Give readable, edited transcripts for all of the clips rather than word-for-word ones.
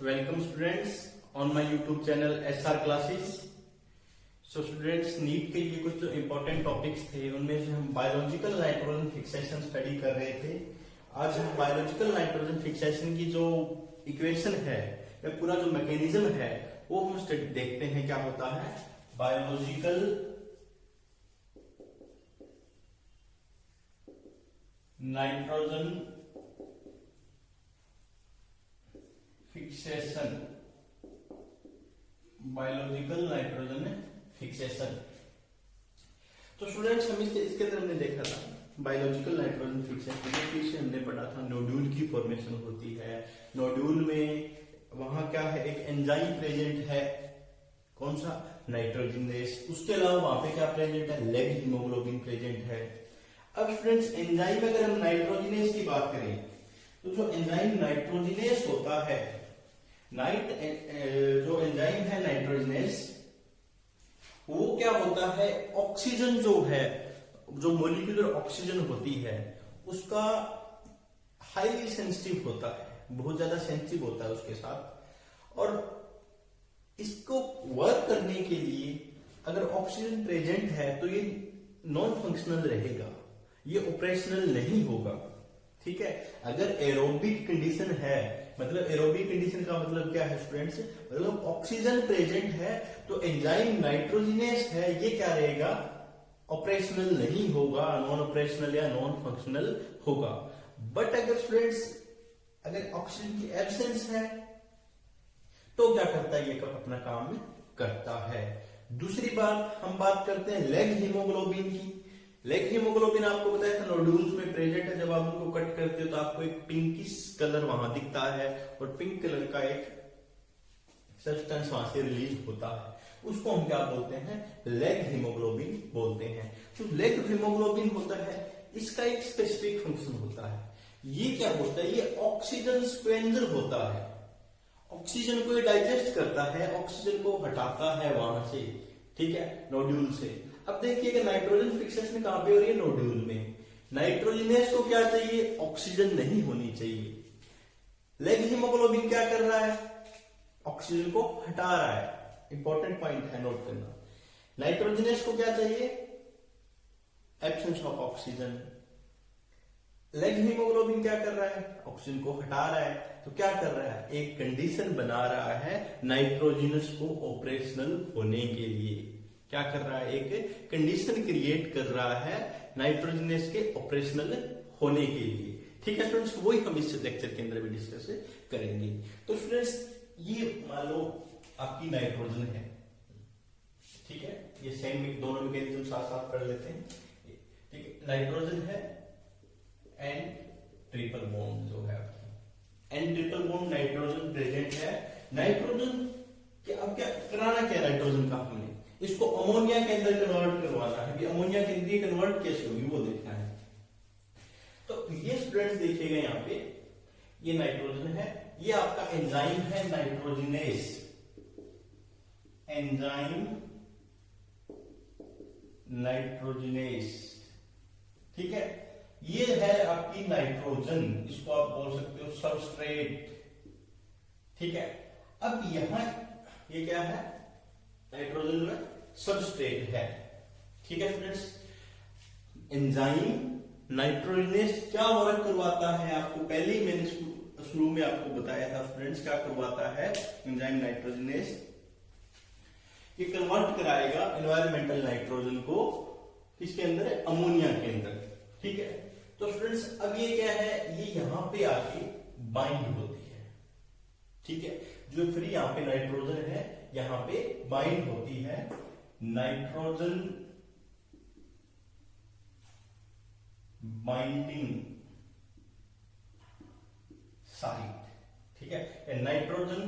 Welcome students on my YouTube channel SR Classes. So students, NEET के लिए कुछ जो इम्पोर्टेंट टॉपिक्स थे उनमें से हम बायोलॉजिकल नाइट्रोजन फिक्सेशन स्टडी कर रहे थे। आज हम बायोलॉजिकल नाइट्रोजन फिक्सेशन की जो इक्वेशन है या पूरा जो मैकेनिज्म है वो हम स्टडी देखते हैं क्या होता है। Biological nitrogen fixation, biological nitrogen fixation. तो स्टूडेंट्स हम इसके अंदर हमने देखा था बायोलॉजिकल नाइट्रोजन फिक्सेशन से हमने पढ़ा था नोड्यूल की फॉर्मेशन होती है। नोड्यूल में वहां क्या है, एक एंजाइम प्रेजेंट है, कौन सा, नाइट्रोजनेस। उसके अलावा वहां पे क्या प्रेजेंट है, लेग हीमोग्लोबिन प्रेजेंट है। अब स्टूडेंट्स एंजाइम में अगर हम नाइट्रोजनेस की बात करें तो जो एंजाइम नाइट्रोजनेस होता है, जो एंजाइम है नाइट्रोजनेस, वो क्या होता है, ऑक्सीजन जो है, जो मोलिकुलर ऑक्सीजन होती है उसका हाईली सेंसिटिव होता है, बहुत ज्यादा सेंसिटिव होता है उसके साथ। और इसको वर्क करने के लिए अगर ऑक्सीजन प्रेजेंट है तो ये नॉन फंक्शनल रहेगा, ये ऑपरेशनल नहीं होगा। ठीक है, अगर एरोबिक कंडीशन है, मतलब एरोबिक कंडीशन का मतलब क्या है स्टूडेंट्स, मतलब ऑक्सीजन प्रेजेंट है तो एंजाइम नाइट्रोजनेस है, ये क्या रहेगा, ऑपरेशनल नहीं होगा, नॉन ऑपरेशनल या नॉन फंक्शनल होगा। बट अगर स्टूडेंट्स अगर ऑक्सीजन की एब्सेंस है तो क्या करता है, ये अपना काम करता है। दूसरी बात हम बात करते हैं लेग हीमोग्लोबिन की। लेग हीमोग्लोबिन आपको बताया था नोड्यूल्स में प्रेजेंट है। जब आप उनको कट करते हो तो आपको एक पिंकिश कलर वहां दिखता है और पिंक कलर का एक सब्सटेंस वहां से रिलीज होता है, उसको हम क्या बोलते हैं, लेग हीमोग्लोबिन बोलते हैं। तो लेग हीमोग्लोबिन होता है, इसका एक स्पेसिफिक फंक्शन होता है। ये क्या होता है, ये ऑक्सीजन स्क्वेंजर होता है, ऑक्सीजन को ये डाइजेस्ट करता है, ऑक्सीजन को हटाता है वहां से, ठीक है, नोड्यूल से। अब देखिए कि नाइट्रोजन फिक्सेशन कहां पे हो रही है, नोड्यूल में। नाइट्रोजनेस को क्या चाहिए, ऑक्सीजन नहीं होनी चाहिए। लेग हीमोग्लोबिन क्या कर रहा है, ऑक्सीजन को हटा रहा है। इंपॉर्टेंट पॉइंट है, नोट करना। नाइट्रोजनेस को क्या चाहिए, absence of oxygen. Leg haemoglobin क्या कर रहा है, ऑक्सीजन को हटा रहा है। तो क्या कर रहा है, एक कंडीशन बना रहा है नाइट्रोजनस को ऑपरेशनल होने के लिए। क्या कर रहा है, एक कंडीशन क्रिएट कर रहा है नाइट्रोजनेस के ऑपरेशनल होने के लिए। ठीक है स्टूडेंट्स, वही हम इस लेक्चर के अंदर भी डिस्कस करेंगे। तो स्टूडेंट्स, ये मान लो आपकी नाइट्रोजन है, ठीक है, ये सेम दोनों मैकेनिज्म साथ साथ पढ़ लेते हैं। ठीक है, नाइट्रोजन है, एन ट्रिपल बॉन्ड जो है आपकी, an triple bond nitrogen present है। नाइट्रोजन के अब क्या कराना, क्या नाइट्रोजन का हमने इसको अमोनिया के अंदर कन्वर्ट करवाना है। अमोनिया के अंदर कन्वर्ट कैसे होगी वो देखना है। तो ये स्टूडेंट्स देखिएगा, यहाँ पे ये नाइट्रोजन है, ये आपका एंजाइम है नाइट्रोजनेस, एंजाइम नाइट्रोजनेस। ठीक है, ये है आपकी नाइट्रोजन, इसको आप बोल सकते हो सबस्ट्रेट। ठीक है, अब यहां ये क्या है, नाइट्रोजन में सबस्ट्रेट है। ठीक है स्टूडेंट्स, एंजाइम नाइट्रोजनेस क्या वर्क करवाता है, आपको पहले ही मैंने शुरू में आपको बताया था स्टूडेंट्स, क्या करवाता है एंजाइम नाइट्रोजनेस, ये कन्वर्ट कराएगा एनवायरमेंटल नाइट्रोजन को किसके अंदर, अमोनिया के अंदर। ठीक है, तो स्टूडेंट्स अब ये क्या है, ये यहां पे आके बाइंड होती है। ठीक है, जो फ्री यहां पे नाइट्रोजन है यहां पे बाइंड होती है नाइट्रोजन बाइंडिंग साइट। ठीक है, नाइट्रोजन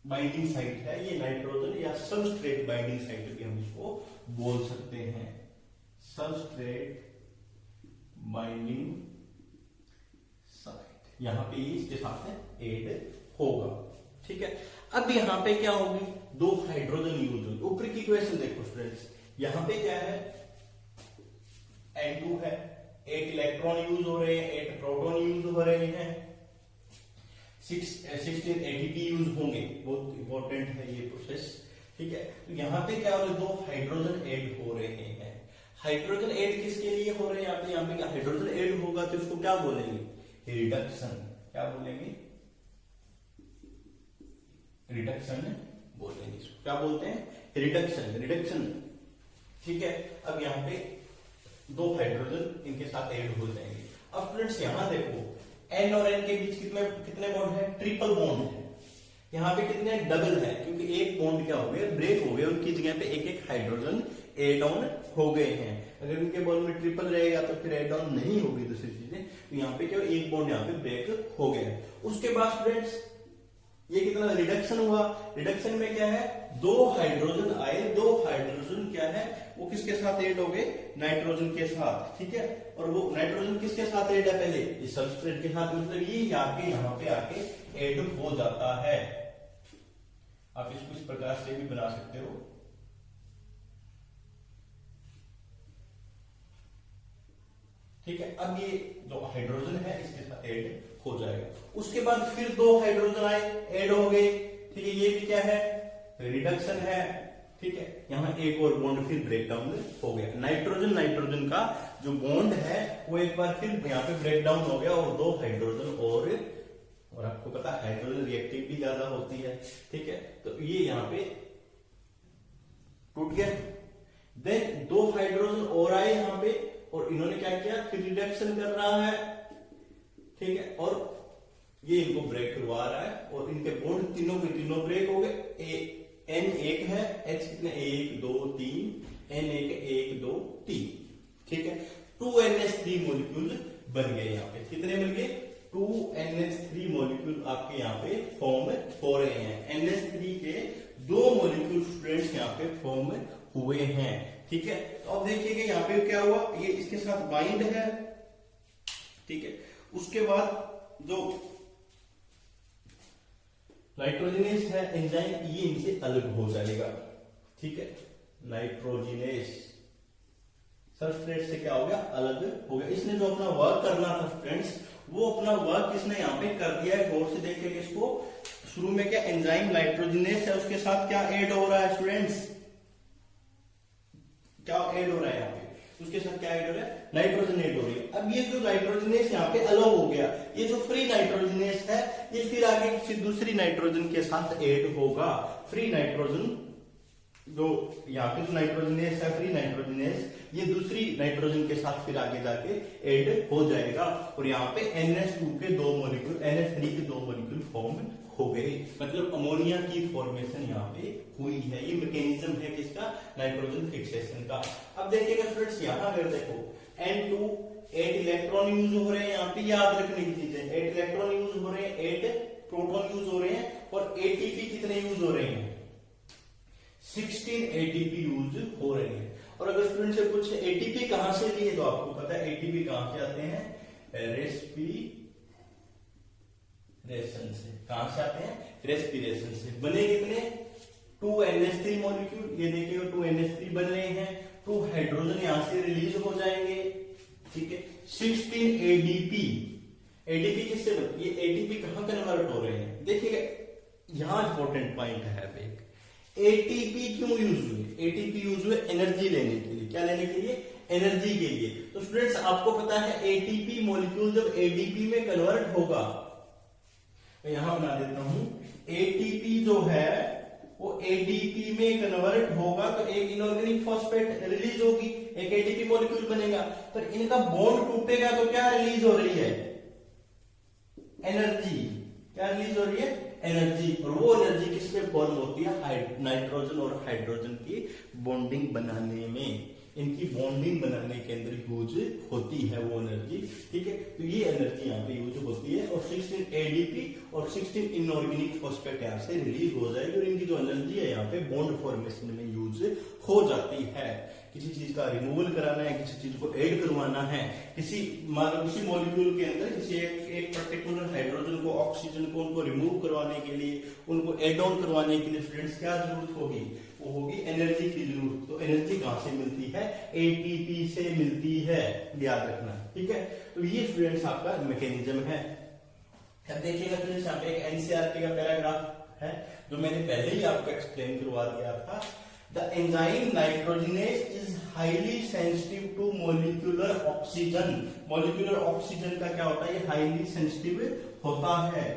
बाइंडिंग साइट है ये, नाइट्रोजन या सबस्ट्रेट बाइंडिंग साइट भी हम इसको बोल सकते हैं, सबस्ट्रेट बाइंडिंग साइट। यहां पे इसके साथ में एड होगा। ठीक है, अब यहां पे क्या होगी, दो हाइड्रोजन यूज होगी। ऊपर की इक्वेशन देखो स्टूडेंट्स, यहां पे क्या है, N2 है, 8 इलेक्ट्रॉन यूज हो रहे हैं, 8 प्रोटॉन यूज हो रहे हैं। 16 एटीपी यूज होंगे। बहुत इंपॉर्टेंट है ये प्रोसेस, ठीक है। तो यहाँ पे क्या हो रहा है, 2 हाइड्रोजन ऐड हो रहे हैं। हाइड्रोजन ऐड किसके लिए हो रहे हैं? यहाँ पे क्या हाइड्रोजन ऐड होगा तो इसको क्या बोलेंगे? रिडक्शन। क्या बोलेंगे? रिडक्शन बोलेंगे। इसको क्या बोलते हैं? रिडक्शन। रिडक्शन, ठीक है। अब यहाँ पे 2 हाइड्रोजन इनके साथ ऐड हो जाएंगे। अब स्टूडेंट्स यहाँ देखो, एन और एन के बीच कितने बॉन्ड है? ट्रिपल बॉन्ड है। यहाँ पे कितने? डबल है, क्योंकि एक बॉन्ड क्या हो गया? ब्रेक हो गया, उनकी जगह पे एक एक हाइड्रोजन एड ऑन हो गए हैं। अगर उनके बॉन्ड में ट्रिपल रहेगा तो फिर एड ऑन नहीं होगी दूसरी चीजें। तो यहाँ पे क्या, एक बॉन्ड यहाँ पे ब्रेक हो गया। उसके बाद स्टूडेंट्स ये कितना रिडक्शन हुआ? रिडक्शन में क्या है? 2 हाइड्रोजन आए। 2 हाइड्रोजन क्या है, वो किसके साथ ऐड हो गए? नाइट्रोजन के साथ, ठीक है। और वो नाइट्रोजन किसके साथ ऐड है? पहले इस सबस्ट्रेट के साथ, मतलब ये आके यहाँ पे आके ऐड हो जाता है। आप इसको इस प्रकार से भी बना सकते हो, ठीक है। अब ये जो हाइड्रोजन है इसके साथ ऐड हो जाएगा। उसके बाद फिर 2 हाइड्रोजन आए, ऐड हो गए, ठीक है। ये भी क्या है? रिडक्शन है, ठीक है। यहाँ एक और बॉन्ड फिर ब्रेक डाउन हो गया। नाइट्रोजन का जो बॉन्ड है वो एक बार फिर यहाँ पे ब्रेक डाउन हो गया और 2 हाइड्रोजन और आपको पता है हाइड्रोजन रिएक्टिव भी ज्यादा होती है, ठीक है। तो ये यहाँ पे टूट गया। देन 2 हाइड्रोजन और आए यहाँ पे, और इन्होंने क्या किया? फिर रिडक्शन कर रहा है, ठीक है। और ये इनको ब्रेक करवा रहा है और इनके बॉन्ड तीनों के तीनों ब्रेक हो गए। एन एक है, एच कितने? 1 2 3, एन एक 1 2 3, ठीक है। 2NH3 मॉलिक्यूल बन गए। यहाँ पे कितने बन गए? 2NH3 मॉलिक्यूल आपके यहाँ पे फॉर्म हो रहे हैं। NH3 के 2 मॉलिक्यूल स्टूडेंट्स यहाँ पे फॉर्म हुए हैं, ठीक है। तो अब देखिएगा यहाँ पे क्या हुआ, ये इसके साथ बाइंड है, ठीक है। उसके बाद जो नाइट्रोजिनेस है एंजाइम, ये इनसे अलग हो जाएगा, ठीक है। नाइट्रोजिनेस सबस्ट्रेट से क्या हो गया? अलग हो गया। इसने जो अपना वर्क करना था स्टूडेंट्स, वो अपना वर्क इसने यहाँ पे कर दिया है। गौर से देखिए इसको। शुरू में क्या एंजाइम नाइट्रोजिनेस है, उसके साथ क्या ऐड हो रहा है स्टूडेंट्स? क्या ऐड हो रहा है यहाँ पे? उसके साथ क्या ऐड हो रहा है? नाइट्रोजन ऐड हो रही है। अब ये जो नाइट्रोजनेस यहाँ पे अलग हो गया, ये जो फ्री नाइट्रोजनेस है ये फिर आगे किसी दूसरी नाइट्रोजन के साथ ऐड होगा। फ्री नाइट्रोजन जो यहाँ पे जो नाइट्रोजनेस है, फ्री नाइट्रोजनेस, ये दूसरी नाइट्रोजन के साथ फिर आगे जाके ऐड हो जाएगा और यहाँ पे NH2 के 2 मॉलिक्यूल, NH3 के 2 मॉलिक्यूल फॉर्म हो गए। मतलब अमोनिया की फॉर्मेशन यहाँ पे हुई है। ये मैकेनिज्म है किसका? नाइट्रोजन फिक्सेशन का। अब देखिएगा स्टूडेंट्स, यहाँ अगर देखो N2 8 इलेक्ट्रॉन यूज हो रहे हैं। यहाँ पे याद रखने की चीज है, 8 इलेक्ट्रॉन यूज हो रहे हैं, 8 प्रोटॉन यूज हो रहे हैं और ATP कितने यूज हो रहे हैं? 16 ATP यूज हो रहे हैं। और अगर स्टूडेंट से पूछ ATP कहां से लिए, तो आपको पता है ATP कहां से आते हैं? रेस्पिरेशन से। कहां से आते हैं? रेस्पिरेशन से। बने कितने? 2NH3 molecule. ये देखिए 2NH3 बन रहे हैं, 2 हाइड्रोजन यहां से रिलीज हो जाएंगे, ठीक है। 16 ADP। ADP किससे बन? ये ATP कहां कन्वर्ट हो रहे हैं? देखिएगा यहां इंपॉर्टेंट पॉइंट है। ATP क्यों यूज हुए? ATP यूज हुए एनर्जी लेने के लिए। क्या लेने के लिए? एनर्जी के लिए। तो स्टूडेंट्स आपको पता है ATP मॉलिक्यूल जब ADP में कन्वर्ट होगा, तो यहां बना देता हूं, ATP जो है वो ADP में कन्वर्ट होगा तो एक इनऑर्गेनिक फॉस्फेट रिलीज होगी, एक ATP मॉलिक्यूल बनेगा। पर इनका बॉन्ड टूटेगा तो क्या रिलीज हो रही है? एनर्जी। क्या रिलीज हो रही है? एनर्जी। और वो एनर्जी किसमें फॉर्म होती है? नाइट्रोजन और हाइड्रोजन की बॉन्डिंग बनाने में। इनकी बॉन्डिंग बनाने के अंदर यूज होती है वो एनर्जी, ठीक है। तो ये एनर्जी यहाँ पे यूज होती है और 16 ADP और 16 इनऑर्गेनिक फॉस्फेट यहाँ से रिलीज हो जाएगी और इनकी जो एनर्जी है यहाँ पे बॉन्ड फॉर्मेशन में यूज हो जाती है। किसी चीज का रिमूवल कराना है, किसी चीज को ऐड करवाना है, किसी मॉलिक्यूल के अंदर किसी एक पर्टिकुलर हाइड्रोजन को, ऑक्सीजन को, उनको रिमूव करवाने के लिए, उनको एड ऑन करवाने के लिए स्टूडेंट्स क्या जरूरत होगी? वो होगी एनर्जी की जरूरत। तो एनर्जी कहां से मिलती है? ATP से मिलती है, याद रखना, ठीक है। तो ये स्टूडेंट्स आपका मैकेनिज्म है। अब देखिएगा फ्रेंड्स, यहाँ पे एक एनसीईआरटी का पैराग्राफ है जो मैंने पहले ही आपको एक्सप्लेन करवा दिया था। The enzyme nitrogenase is highly sensitive to molecular oxygen. Molecular oxygen का क्या होता है, ये हाईली सेंसिटिव होता है।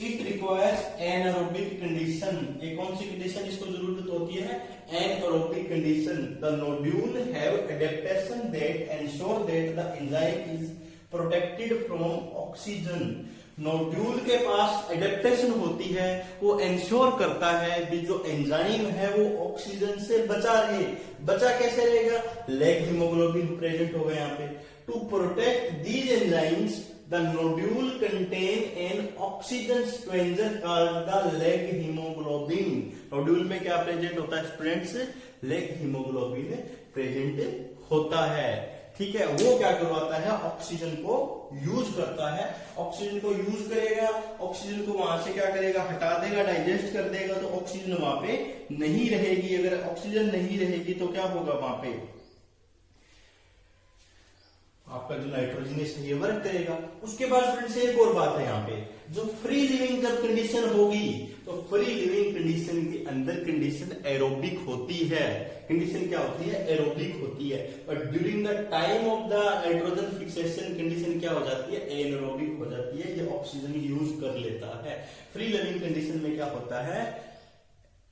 It requires anaerobic condition. ये कौन सी कंडीशन इसको जरूरत होती है, anaerobic condition. The nodule have adaptation that ensure that the enzyme is protected from oxygen. Nodule के पास एडेप्टेशन होती है, वो एंश्योर करता है कि जो एंजाइम है वो ऑक्सीजन से बचा रहे। बचा कैसे रहेगा, लेग हीमोग्लोबिन प्रेजेंट होगा यहाँ पे। To protect these enzymes the nodule contain an oxygen stranger called the leghaemoglobin. Nodule में क्या प्रेजेंट होता है स्टूडेंट्स, लेग हीमोग्लोबिन प्रेजेंट होता है। ठीक है, वो क्या करवाता है, ऑक्सीजन को यूज करता है। ऑक्सीजन को यूज करेगा, ऑक्सीजन को वहां से क्या करेगा, हटा देगा, डाइजेस्ट कर देगा, तो ऑक्सीजन वहां पे नहीं रहेगी। अगर ऑक्सीजन नहीं रहेगी तो क्या होगा, वहां पे आपका जो नाइट्रोजनस है ये वर्क करेगा। उसके बाद फ्रेंड्स एक और बात है यहाँ पे, जो फ्री लिविंग जब कंडीशन होगी तो फ्री लिविंग कंडीशन के अंदर कंडीशन एरोबिक होती है। कंडीशन क्या होती है, एरोबिक होती है। But during the time of the nitrogen fixation condition क्या हो जाती है, एनारोबिक हो जाती है। ये ऑक्सीजन यूज कर लेता है। फ्री लिविंग कंडीशन में क्या होता है,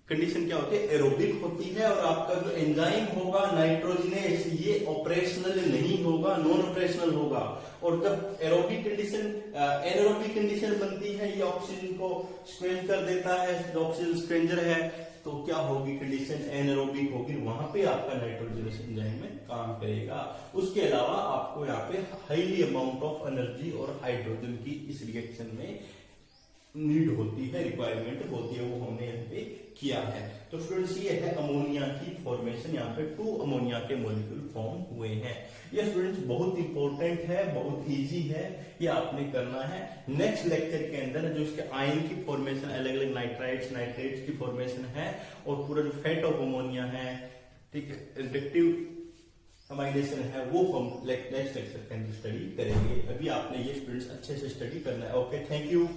कंडीशन क्या होती है, एरोबिक होती है। और आपका जो एंजाइम होगा नाइट्रोजनेस, ये ऑपरेशनल नहीं होगा, नॉन ऑपरेशनल होगा। और जब एरोबिक कंडीशन एनारोबिक कंडीशन बनती है, ये ऑक्सीजन को स्क्वेंज कर देता है, ऑक्सीजन स्क्वेंजर है, तो क्या होगी कंडीशन, एनारोबिक होगी। वहां पे आपका नाइट्रोजनस एंजाइम में काम करेगा। उसके अलावा आपको यहाँ पे हाईली अमाउंट ऑफ एनर्जी और हाइड्रोजन की इस रिएक्शन में नीड होती है, रिक्वायरमेंट होती है, वो हमने यहाँ पे किया है। तो स्टूडेंट्स ये है अमोनिया की फॉर्मेशन। यहाँ पे 2 अमोनिया के मॉलिक्यूल फॉर्म हुए हैं। ये स्टूडेंट्स बहुत इंपॉर्टेंट है, बहुत इजी है, ये आपने करना है। नेक्स्ट लेक्चर के अंदर जो इसके आयन की फॉर्मेशन, अलग अलग नाइट्राइट्स नाइट्रेट्स की फॉर्मेशन है, और पूरा जो फैट ऑफ अमोनिया है, ठीक है, रिडक्टिव अमाइनेशन है, वो हम नेक्स्ट लेक्चर के अंदर स्टडी करेंगे। अभी आपने ये स्टूडेंट्स अच्छे से स्टडी करना है। Okay, thank you.